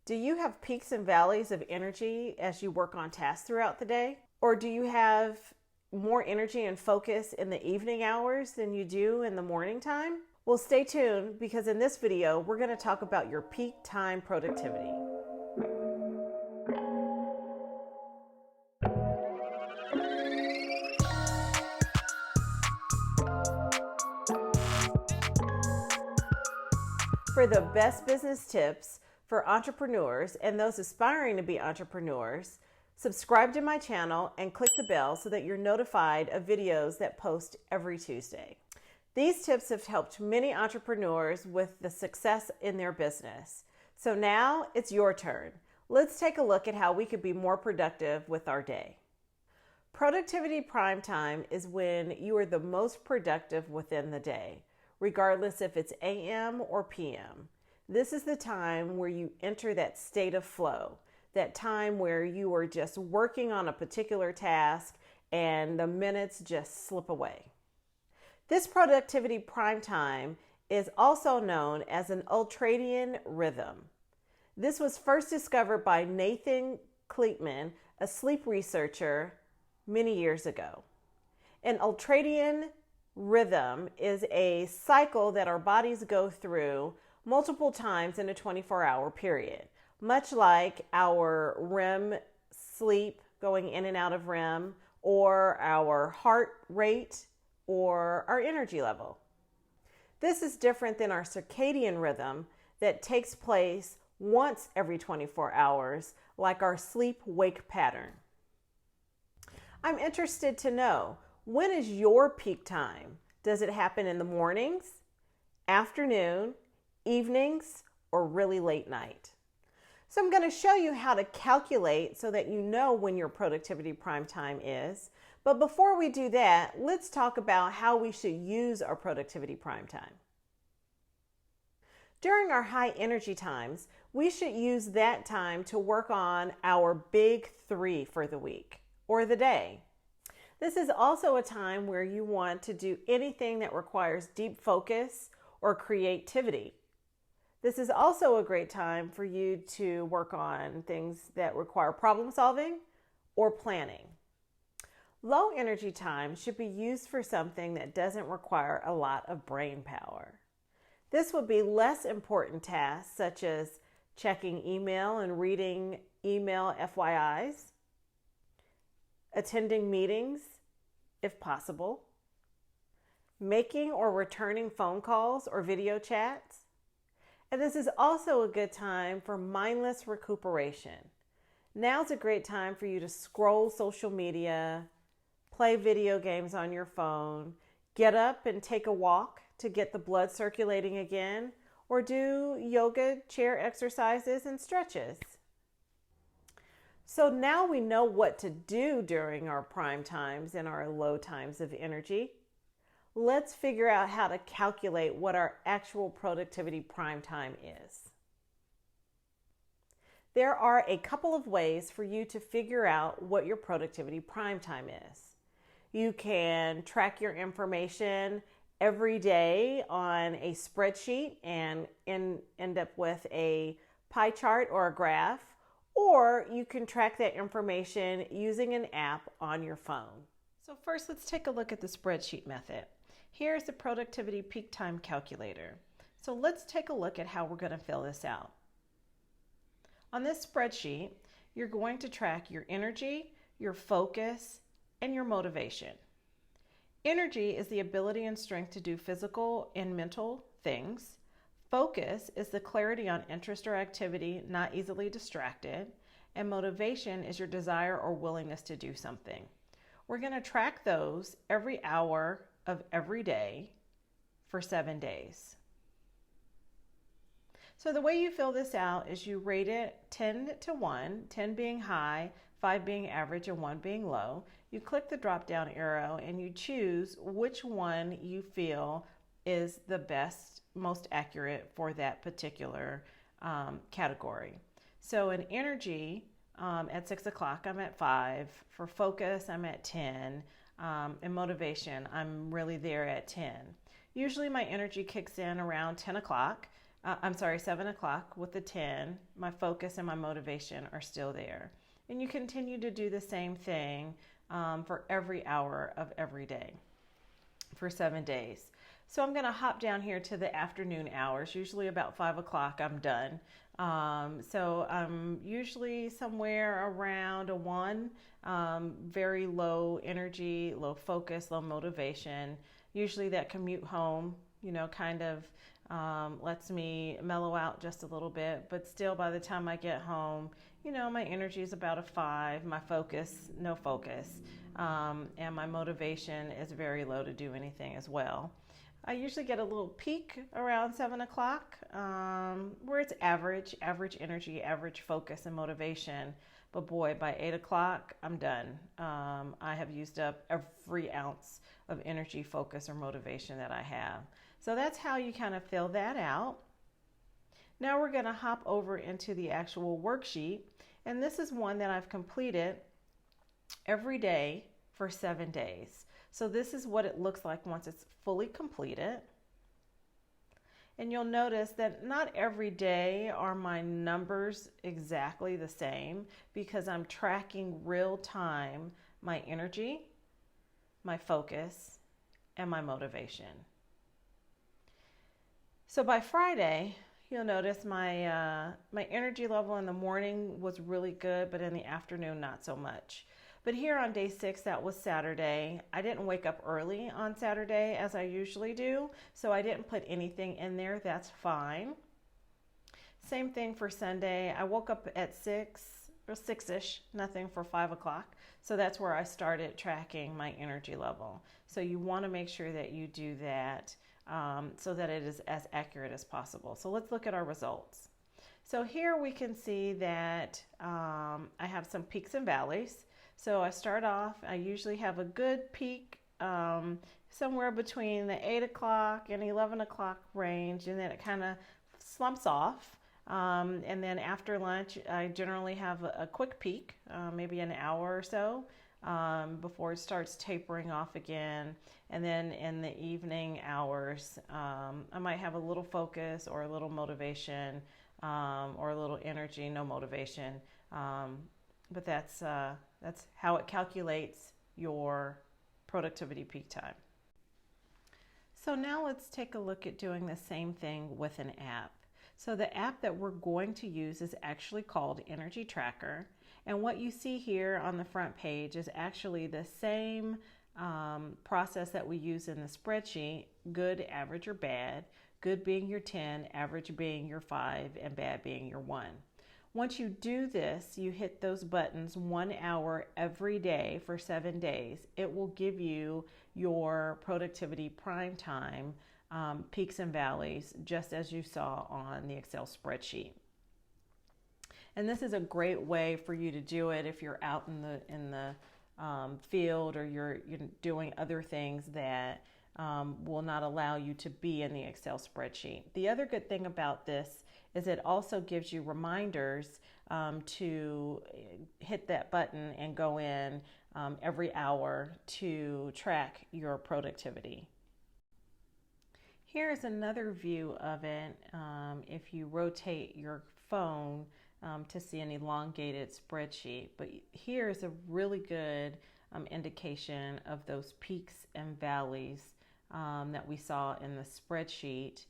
Do you have peaks and valleys of energy as you work on tasks throughout the day? Or do you have more energy and focus in the evening hours than you do in the morning time? Well, stay tuned because in this video, we're going to talk about your peak time productivity. For the best business tips for entrepreneurs and those aspiring to be entrepreneurs, subscribe to my channel and click the bell so that you're notified of videos that post every Tuesday. These tips have helped many entrepreneurs with the success in their business. So now it's your turn. Let's take a look at how we could be more productive with our day. Productivity prime time is when you are the most productive within the day, regardless if it's AM or PM. This is the time where you enter that state of flow, that time where you are just working on a particular task and the minutes just slip away. This productivity prime time is also known as an ultradian rhythm. This was first discovered by Nathan Kleitman, a sleep researcher, many years ago. An ultradian rhythm is a cycle that our bodies go through multiple times in a 24-hour period, much like our REM sleep, going in and out of REM, or our heart rate, or our energy level. This is different than our circadian rhythm that takes place once every 24 hours, like our sleep-wake pattern. I'm interested to know, when is your peak time? Does it happen in the mornings, afternoon, evenings, or really late night? So I'm going to show you how to calculate so that you know when your productivity prime time is. But before we do that, let's talk about how we should use our productivity prime time. During our high energy times, we should use that time to work on our big three for the week or the day. This is also a time where you want to do anything that requires deep focus or creativity. This is also a great time for you to work on things that require problem solving or planning. Low energy time should be used for something that doesn't require a lot of brain power. This would be less important tasks such as checking email and reading email FYIs, attending meetings if possible, making or returning phone calls or video chats. And this is also a good time for mindless recuperation. Now's a great time for you to scroll social media, play video games on your phone, get up and take a walk to get the blood circulating again, or do yoga, chair exercises, and stretches. So now we know what to do during our prime times and our low times of energy. Let's figure out how to calculate what our actual productivity prime time is. There are a couple of ways for you to figure out what your productivity prime time is. You can track your information every day on a spreadsheet and end up with a pie chart or a graph, or you can track that information using an app on your phone. So first, let's take a look at the spreadsheet method. Here's the productivity peak time calculator. So let's take a look at how we're going to fill this out. On this spreadsheet, you're going to track your energy, your focus, and your motivation. Energy is the ability and strength to do physical and mental things. Focus is the clarity on interest or activity, not easily distracted. And motivation is your desire or willingness to do something. We're going to track those every hour of every day for 7 days. So the way you fill this out is you rate it 10 to 1, 10 being high, 5 being average, and 1 being low. You click the drop down arrow and you choose which one you feel is the best, most accurate for that particular category. So in energy, at 6 o'clock, I'm at 5. For focus, I'm at 10. And motivation, I'm really there at 10. Usually my energy kicks in around 10 o'clock. I'm sorry, 7 o'clock with the 10, my focus and my motivation are still there. And you continue to do the same thing for every hour of every day for 7 days. So I'm going to hop down here to the afternoon hours. Usually about 5 o'clock I'm done. So I'm usually somewhere around a 1, very low energy, low focus, low motivation. Usually that commute home, kind of lets me mellow out just a little bit. But still, by the time I get home, my energy is about a 5. My focus, no focus. And my motivation is very low to do anything as well. I usually get a little peak around 7 o'clock where it's average energy, average focus and motivation. But boy, by 8 o'clock, I'm done. I have used up every ounce of energy, focus, or motivation that I have. So that's how you kind of fill that out. Now we're going to hop over into the actual worksheet. And this is one that I've completed every day for 7 days. So this is what it looks like once it's fully completed. And you'll notice that not every day are my numbers exactly the same because I'm tracking real time my energy, my focus, and my motivation. So by Friday, you'll notice my energy level in the morning was really good, but in the afternoon, not so much. But here on day 6, that was Saturday. I didn't wake up early on Saturday as I usually do, so I didn't put anything in there. That's fine. Same thing for Sunday. I woke up at 6 or 6-ish, nothing for 5 o'clock. So that's where I started tracking my energy level. So you want to make sure that you do that so that it is as accurate as possible. So let's look at our results. So here we can see that I have some peaks and valleys. So I start off, I usually have a good peak somewhere between the 8 o'clock and 11 o'clock range, and then it kind of slumps off. And then after lunch, I generally have a quick peak, maybe an hour or so, before it starts tapering off again. And then in the evening hours, I might have a little focus or a little motivation or a little energy, no motivation. But that's how it calculates your productivity peak time. So now let's take a look at doing the same thing with an app. So the app that we're going to use is actually called Energy Tracker. And what you see here on the front page is actually the same process that we use in the spreadsheet: good, average, or bad. Good being your 10, average being your 5, and bad being your 1. Once you do this, you hit those buttons 1 hour every day for 7 days. It will give you your productivity prime time, peaks and valleys, just as you saw on the Excel spreadsheet. And this is a great way for you to do it if you're out in the field or you're doing other things that will not allow you to be in the Excel spreadsheet. The other good thing about this is it also gives you reminders to hit that button and go in every hour to track your productivity. Here's another view of it if you rotate your phone to see an elongated spreadsheet. But here's a really good indication of those peaks and valleys that we saw in the spreadsheet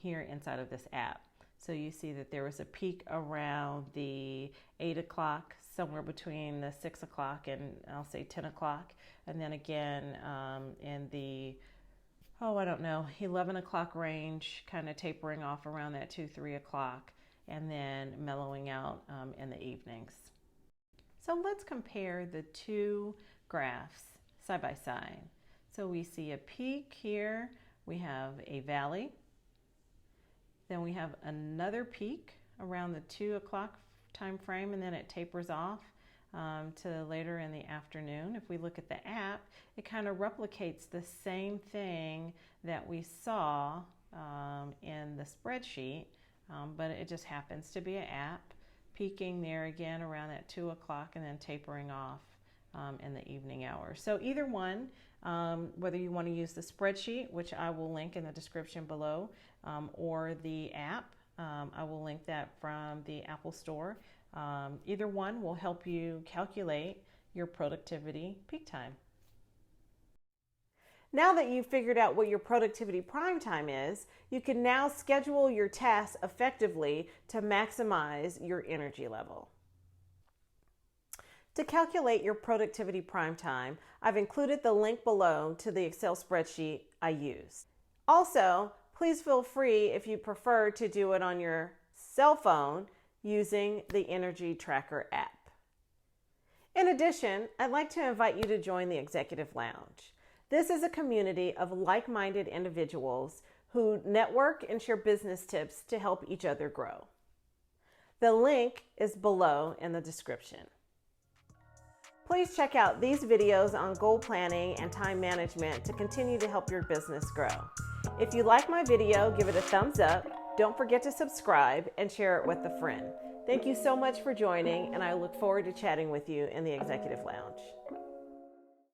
here inside of this app. So you see that there was a peak around the 8 o'clock, somewhere between the 6 o'clock and I'll say 10 o'clock. And then again in the, 11 o'clock range, kind of tapering off around that 2-3 o'clock, and then mellowing out in the evenings. So let's compare the two graphs side by side. So we see a peak here, we have a valley, then we have another peak around the 2 o'clock time frame, and then it tapers off to later in the afternoon. If we look at the app, it kind of replicates the same thing that we saw in the spreadsheet, but it just happens to be an app, peaking there again around that 2 o'clock and then tapering off in the evening hours. So either one, whether you want to use the spreadsheet, which I will link in the description below, or the app, I will link that from the Apple Store. Either one will help you calculate your productivity peak time. Now that you've figured out what your productivity prime time is, you can now schedule your tasks effectively to maximize your energy level. To calculate your productivity prime time, I've included the link below to the Excel spreadsheet I use. Also, please feel free, if you prefer, to do it on your cell phone using the Energy Tracker app. In addition, I'd like to invite you to join the Executive Lounge. This is a community of like-minded individuals who network and share business tips to help each other grow. The link is below in the description. Please check out these videos on goal planning and time management to continue to help your business grow. If you like my video, give it a thumbs up. Don't forget to subscribe and share it with a friend. Thank you so much for joining, and I look forward to chatting with you in the Executive Lounge.